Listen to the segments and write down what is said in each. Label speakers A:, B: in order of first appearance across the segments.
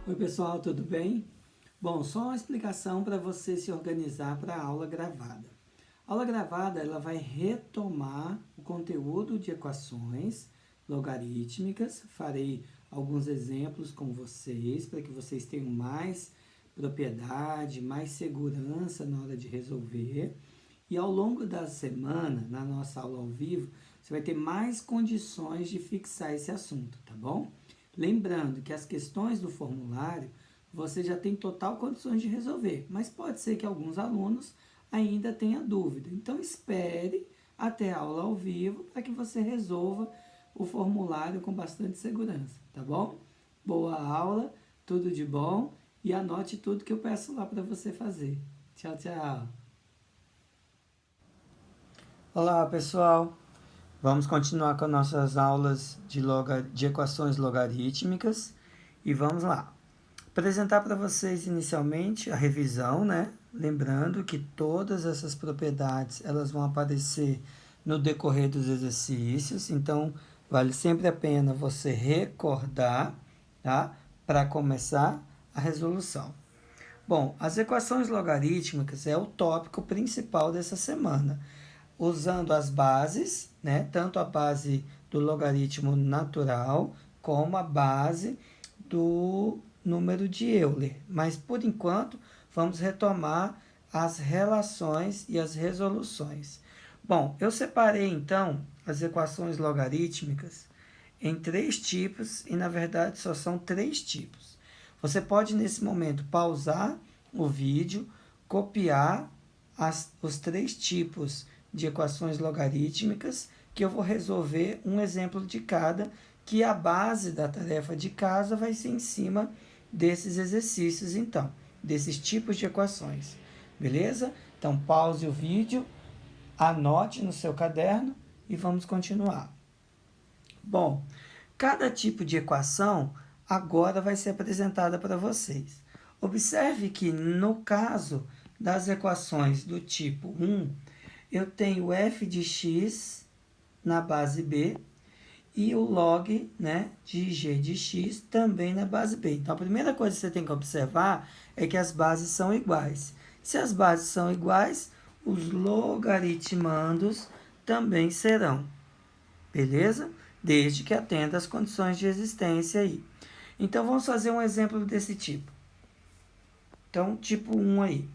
A: Oi pessoal, tudo bem? Bom, só uma explicação para você se organizar para a aula gravada. A aula gravada ela vai retomar o conteúdo de equações logarítmicas. Farei alguns exemplos com vocês para que vocês tenham mais propriedade, mais segurança na hora de resolver. E ao longo da semana, na nossa aula ao vivo, você vai ter mais condições de fixar esse assunto, tá bom? Lembrando que as questões do formulário você já tem total condições de resolver, mas pode ser que alguns alunos ainda tenham dúvida. Então espere até a aula ao vivo para que você resolva o formulário com bastante segurança, tá bom? Boa aula, tudo de bom e anote tudo que eu peço lá para você fazer. Tchau, tchau! Olá pessoal, vamos continuar com nossas aulas de equações logarítmicas e vamos lá. Apresentar para vocês inicialmente a revisão, né? Lembrando que todas essas propriedades elas vão aparecer no decorrer dos exercícios, então vale sempre a pena você recordar, tá? Para começar a resolução. Bom, as equações logarítmicas é o tópico principal dessa semana. Usando as bases, né? Tanto a base do logaritmo natural como a base do número de Euler. Mas, por enquanto, vamos retomar as relações e as resoluções. Bom, eu separei, então, as equações logarítmicas em 3 tipos, e, na verdade, só são 3 tipos. Você pode, nesse momento, pausar o vídeo, copiar os 3 tipos de equações logarítmicas, que eu vou resolver um exemplo de cada, que a base da tarefa de casa vai ser em cima desses exercícios, então, desses tipos de equações. Beleza? Então, pause o vídeo, anote no seu caderno e vamos continuar. Bom, cada tipo de equação agora vai ser apresentada para vocês. Observe que, no caso das equações do tipo 1, eu tenho f de x na base b e o log, né, de g de x também na base b. Então, a primeira coisa que você tem que observar é que as bases são iguais. Se as bases são iguais, os logaritmandos também serão. Beleza? Desde que atenda às condições de existência aí. Então, vamos fazer um exemplo desse tipo. Então, tipo 1 aí.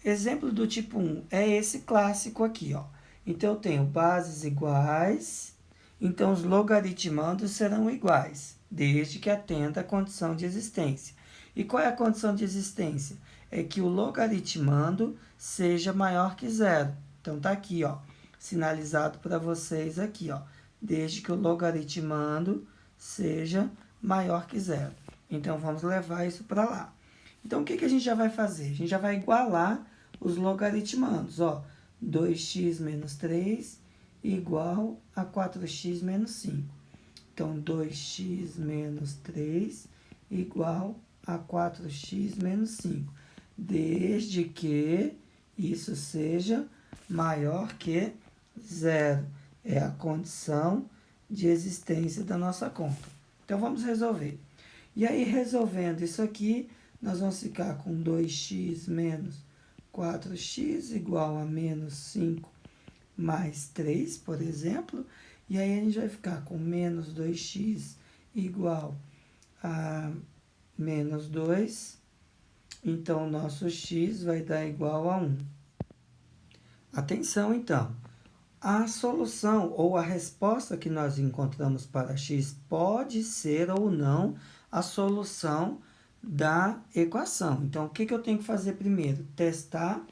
A: Exemplo do tipo 1 é esse clássico aqui, ó. Então, eu tenho bases iguais, então os logaritmandos serão iguais, desde que atenda à condição de existência. E qual é a condição de existência? É que o logaritmando seja maior que zero. Então, tá aqui, ó, sinalizado para vocês aqui, ó, desde que o logaritmando seja maior que zero. Então, vamos levar isso para lá. Então, o que a gente já vai fazer? A gente já vai igualar os logaritmandos, ó. 2x menos 3 igual a 4x menos 5. Então, 2x menos 3 igual a 4x menos 5. Desde que isso seja maior que zero. É a condição de existência da nossa conta. Então, vamos resolver. E aí, resolvendo isso aqui, nós vamos ficar com 2x menos 4x igual a menos 5 mais 3, por exemplo. E aí a gente vai ficar com menos 2x igual a menos 2. Então, o nosso x vai dar igual a 1. Atenção, então. A solução ou a resposta que nós encontramos para x pode ser ou não a solução da equação. Então, o que eu tenho que fazer primeiro? Testar,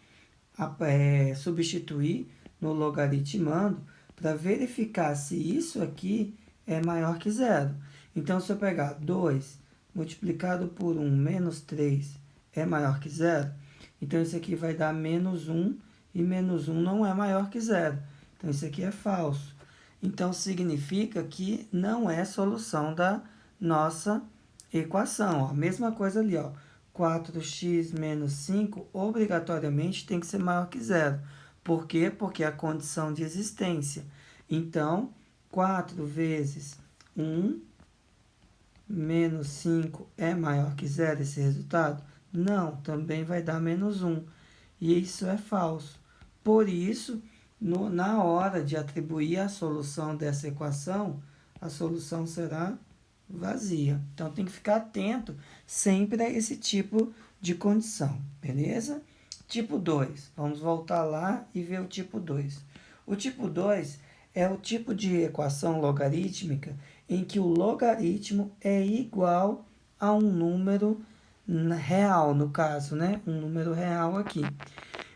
A: substituir no logaritmando para verificar se isso aqui é maior que zero. Então, se eu pegar 2 multiplicado por 1 menos 3 é maior que zero, então isso aqui vai dar menos 1 e menos 1 não é maior que zero. Então, isso aqui é falso. Então, significa que não é solução da nossa equação. Ó. Mesma coisa ali, ó. 4x menos 5 obrigatoriamente tem que ser maior que zero. Por quê? Porque é a condição de existência. Então, 4 vezes 1 menos 5 é maior que zero esse resultado? Não, também vai dar menos 1. E isso é falso. Por isso, na hora de atribuir a solução dessa equação, a solução será vazia. Então, tem que ficar atento sempre a esse tipo de condição, beleza? Tipo 2, vamos voltar lá e ver o tipo 2. O tipo 2 é o tipo de equação logarítmica em que o logaritmo é igual a um número real, no caso, né? Um número real aqui.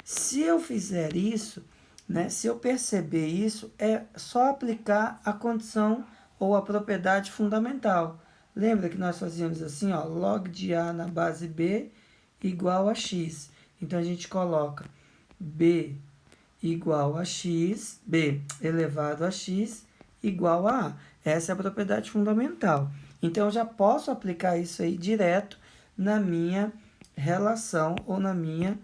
A: Se eu fizer isso, né? Se eu perceber isso, é só aplicar a condição ou a propriedade fundamental. Lembra que nós fazíamos assim, ó, log de A na base B igual a x. Então, a gente coloca B igual a x, B elevado a x igual a A. Essa é a propriedade fundamental. Então, eu já posso aplicar isso aí direto na minha relação ou na minha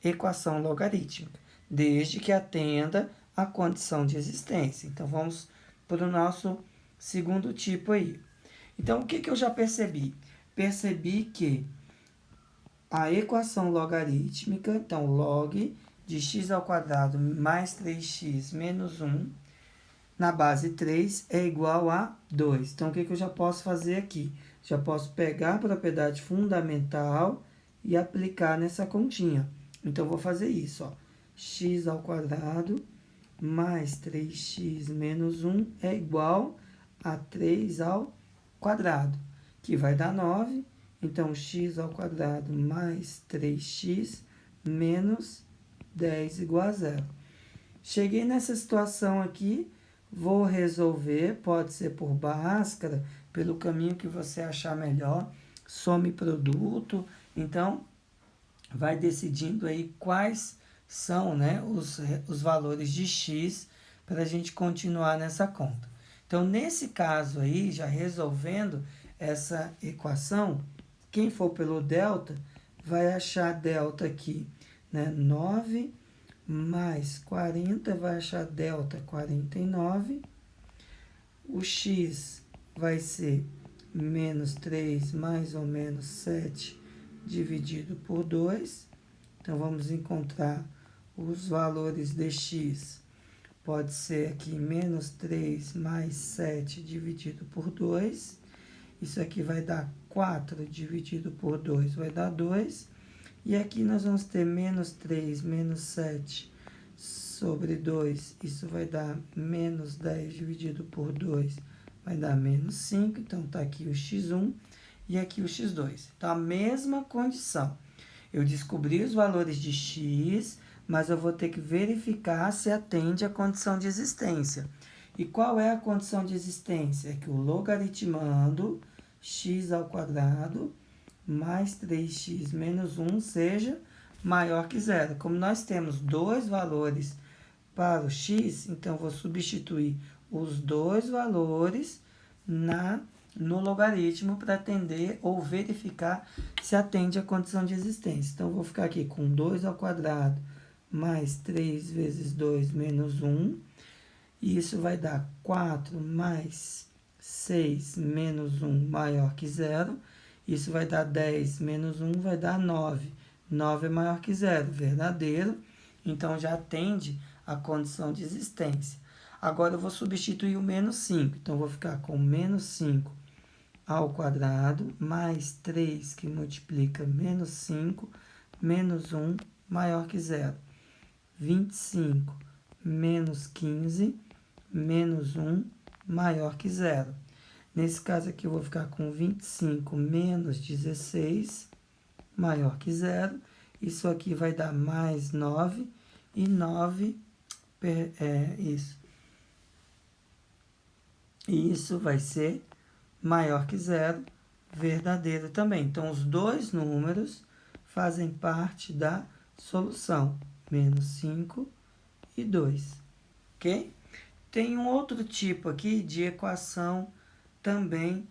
A: equação logarítmica, desde que atenda à condição de existência. Então, vamos para o nosso segundo tipo aí. Então, o que eu já percebi? Percebi que a equação logarítmica, então, log de x ao quadrado mais 3x menos 1, na base 3, é igual a 2. Então, o que eu já posso fazer aqui? Já posso pegar a propriedade fundamental e aplicar nessa continha. Então, vou fazer isso, ó. X ao quadrado mais 3x menos 1 é igual a 3 ao quadrado, que vai dar 9. Então, x ao quadrado mais 3x menos 10 igual a zero. Cheguei nessa situação aqui, vou resolver, pode ser por Bhaskara, pelo caminho que você achar melhor, some produto. Então, vai decidindo aí quais são, né, os valores de x para a gente continuar nessa conta. Então, nesse caso aí, já resolvendo essa equação, quem for pelo delta vai achar delta aqui, né, 9 mais 40, vai achar delta 49. O x vai ser menos 3 mais ou menos 7 dividido por 2. Então, vamos encontrar os valores de x. Pode ser aqui menos 3 mais 7 dividido por 2. Isso aqui vai dar 4 dividido por 2, vai dar 2. E aqui nós vamos ter menos 3 menos 7 sobre 2. Isso vai dar menos 10 dividido por 2, vai dar menos 5. Então, está aqui o x1 e aqui o x2. Então, a mesma condição. Eu descobri os valores de x, mas eu vou ter que verificar se atende à condição de existência. E qual é a condição de existência? É que o logaritmando x ao quadrado mais 3x menos 1 seja maior que zero. Como nós temos dois valores para o x, então vou substituir os dois valores no logaritmo para atender ou verificar se atende à condição de existência. Então, vou ficar aqui com 2 ao quadrado mais 3 vezes 2 menos 1. E isso vai dar 4 mais 6 menos 1 maior que zero. Isso vai dar 10 menos 1 vai dar 9. 9 é maior que zero, verdadeiro. Então, já atende à condição de existência. Agora, eu vou substituir o menos 5. Então, vou ficar com menos 5 ao quadrado, mais 3 que multiplica menos 5, menos 1 maior que zero. 25 menos 15, menos 1 maior que zero. Nesse caso aqui, eu vou ficar com 25 menos 16 maior que zero. Isso aqui vai dar mais 9 e 9 isso. E isso vai ser maior que zero, verdadeiro também. Então, os dois números fazem parte da solução, menos 5 e 2, ok? Tem um outro tipo aqui de equação também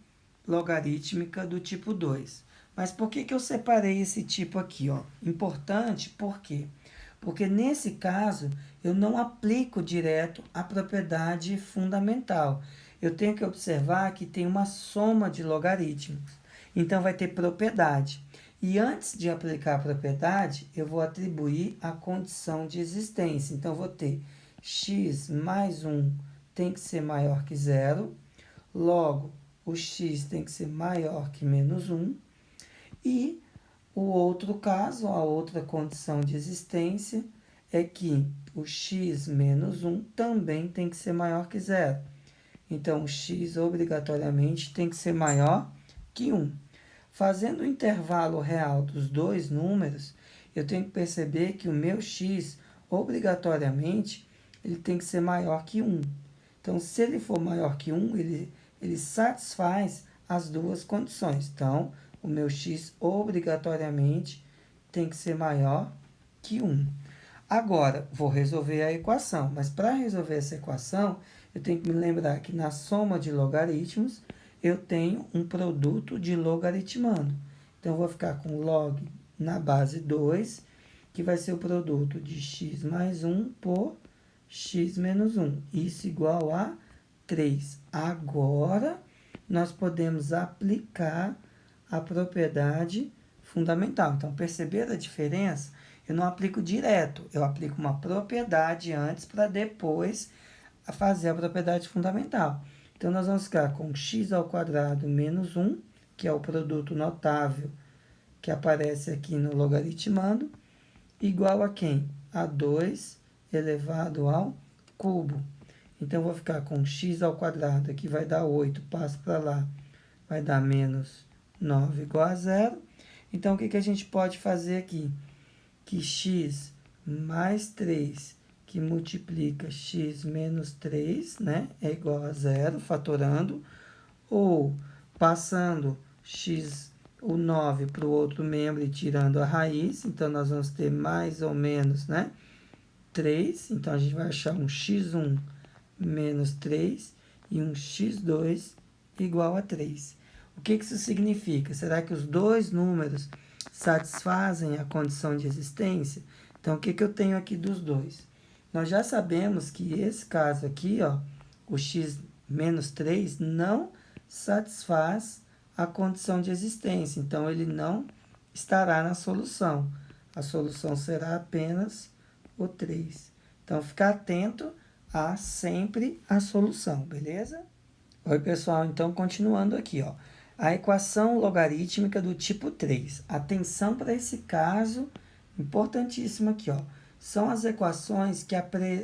A: logarítmica do tipo 2. Mas por que eu separei esse tipo aqui, ó? Importante, por quê? Porque nesse caso, eu não aplico direto a propriedade fundamental. Eu tenho que observar que tem uma soma de logaritmos. Então, vai ter propriedade. E antes de aplicar a propriedade, eu vou atribuir a condição de existência. Então, eu vou ter x mais 1 tem que ser maior que zero. Logo, o x tem que ser maior que menos 1. E o outro caso, a outra condição de existência, é que o x menos 1 também tem que ser maior que zero. Então, o x obrigatoriamente tem que ser maior que 1. Fazendo o intervalo real dos dois números, eu tenho que perceber que o meu x, obrigatoriamente, ele tem que ser maior que 1. Então, se ele for maior que 1, ele satisfaz as duas condições. Então, o meu x obrigatoriamente tem que ser maior que 1. Agora, vou resolver a equação, mas para resolver essa equação, eu tenho que me lembrar que na soma de logaritmos, eu tenho um produto de logaritmando. Então, eu vou ficar com log na base 2, que vai ser o produto de x mais 1 por x menos 1. Isso igual a 3. Agora, nós podemos aplicar a propriedade fundamental. Então, perceberam a diferença? Eu não aplico direto, eu aplico uma propriedade antes para depois fazer a propriedade fundamental. Então, nós vamos ficar com x ao quadrado menos 1, que é o produto notável que aparece aqui no logaritmando, igual a quem? A 2 elevado ao cubo. Então, eu vou ficar com x ao quadrado, aqui vai dar 8, passo para lá, vai dar menos 9 igual a zero. Então, o que a gente pode fazer aqui? Que x mais 3, que multiplica x menos 3, né, é igual a zero, fatorando, ou passando o 9 para o outro membro e tirando a raiz, então nós vamos ter mais ou menos, né, 3, então a gente vai achar um x1 menos 3 e um x2 igual a 3. O que isso significa? Será que os dois números satisfazem a condição de existência? Então, o que eu tenho aqui dos dois? Nós já sabemos que esse caso aqui, ó, o x menos 3, não satisfaz a condição de existência. Então, ele não estará na solução. A solução será apenas o 3. Então, ficar atento a sempre a solução, beleza? Oi, pessoal. Então, continuando aqui, ó. A equação logarítmica do tipo 3. Atenção para esse caso importantíssimo aqui, ó. São as equações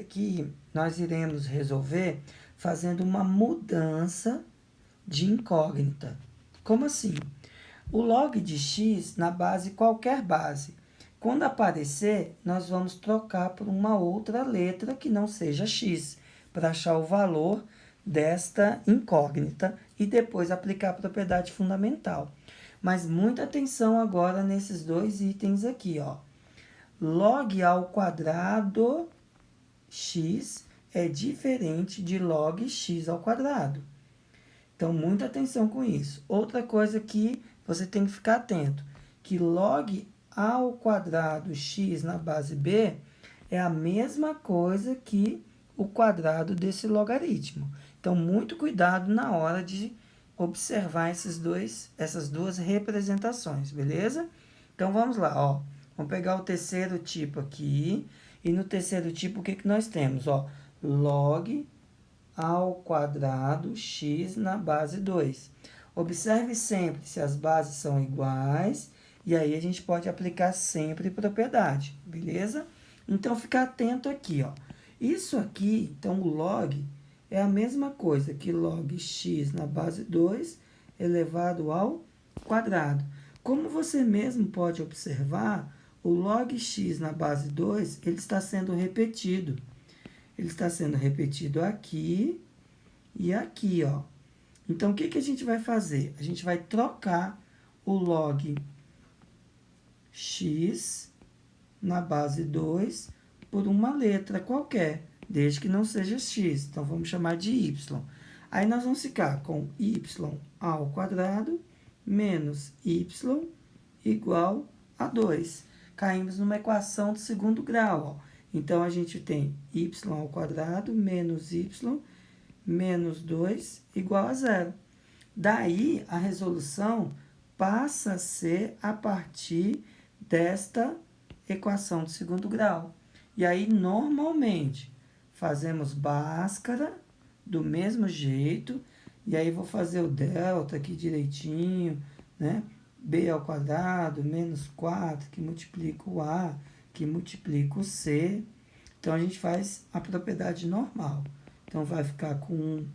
A: que nós iremos resolver fazendo uma mudança de incógnita. Como assim? O log de x na base, qualquer base. Quando aparecer, nós vamos trocar por uma outra letra que não seja x, para achar o valor desta incógnita e depois aplicar a propriedade fundamental. Mas muita atenção agora nesses dois itens aqui, ó. Log ao quadrado x é diferente de log x ao quadrado. Então, muita atenção com isso. Outra coisa que você tem que ficar atento, que log ao quadrado x na base b é a mesma coisa que o quadrado desse logaritmo. Então, muito cuidado na hora de observar essas duas representações, beleza? Então, vamos lá, ó. Vamos pegar o terceiro tipo aqui. E no terceiro tipo, o que nós temos? Ó, log ao quadrado x na base 2. Observe sempre se as bases são iguais. E aí, a gente pode aplicar sempre propriedade, beleza? Então, fica atento aqui, ó. Isso aqui, então, o log é a mesma coisa que log x na base 2 elevado ao quadrado. Como você mesmo pode observar, o log x na base 2, ele está sendo repetido. Ele está sendo repetido aqui e aqui, ó. Então, o que a gente vai fazer? A gente vai trocar o log x na base 2 por uma letra qualquer, desde que não seja x. Então, vamos chamar de y. Aí, nós vamos ficar com y ao quadrado menos y igual a 2. Caímos numa equação do segundo grau. Ó. Então, a gente tem y ao quadrado menos y menos 2 igual a 0. Daí, a resolução passa a ser a partir desta equação do segundo grau. E aí, normalmente, fazemos Bhaskara do mesmo jeito. E aí, vou fazer o delta aqui direitinho, né? B ao quadrado menos 4, que multiplica o A, que multiplica o C. Então, a gente faz a propriedade normal. Então, vai ficar com 1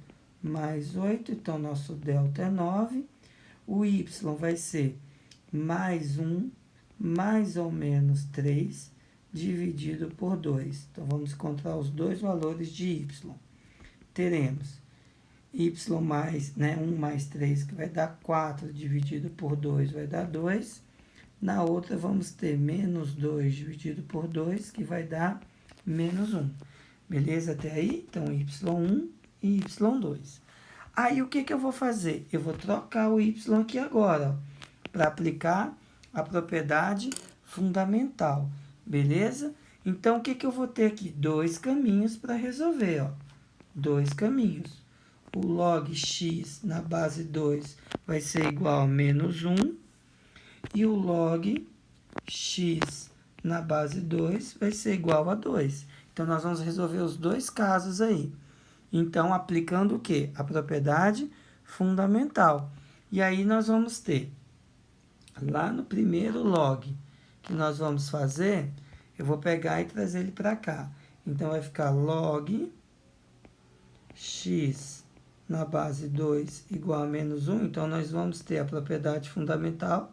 A: mais 8, então, nosso delta é 9. O y vai ser mais 1, mais ou menos 3, dividido por 2. Então, vamos encontrar os dois valores de y. Teremos y mais, 1 mais 3, que vai dar 4, dividido por 2, vai dar 2. Na outra, vamos ter menos 2 dividido por 2, que vai dar menos 1. Beleza até aí? Então, y1 e y2. Aí, o que eu vou fazer? Eu vou trocar o y aqui agora, para aplicar a propriedade fundamental. Beleza? Então, o que eu vou ter aqui? Dois caminhos para resolver, ó. Dois caminhos. O log x na base 2 vai ser igual a menos 1. E o log x na base 2 vai ser igual a 2. Então, nós vamos resolver os dois casos aí. Então, aplicando o quê? A propriedade fundamental. E aí, nós vamos ter, lá no primeiro log que nós vamos fazer, eu vou pegar e trazer ele para cá. Então, vai ficar log x na base 2 igual a menos 1. Então, nós vamos ter a propriedade fundamental.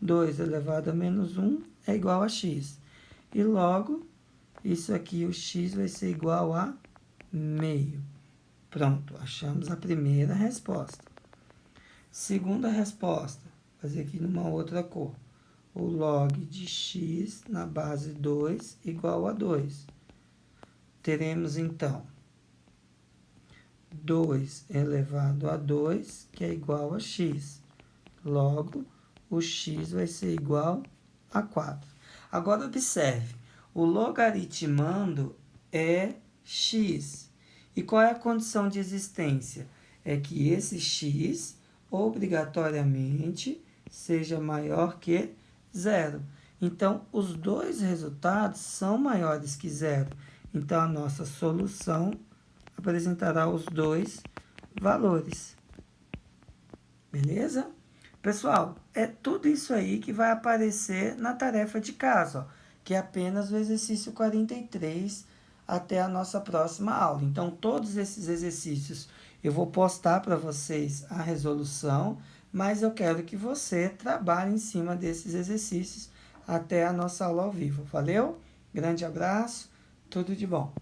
A: 2 elevado a menos 1 é igual a x. E logo, isso aqui, o x vai ser igual a meio. Pronto, achamos a primeira resposta. Segunda resposta, vou fazer aqui numa outra cor. O log de x na base 2 igual a 2. Teremos, então, 2 elevado a 2, que é igual a x. Logo, o x vai ser igual a 4. Agora, observe, o logaritmando é x. E qual é a condição de existência? É que esse x, obrigatoriamente, seja maior que 0. Então, os dois resultados são maiores que 0. Então, a nossa solução apresentará os dois valores. Beleza? Pessoal, é tudo isso aí que vai aparecer na tarefa de casa, ó, que é apenas o exercício 43 até a nossa próxima aula. Então, todos esses exercícios eu vou postar para vocês a resolução, mas eu quero que você trabalhe em cima desses exercícios até a nossa aula ao vivo. Valeu? Grande abraço, tudo de bom.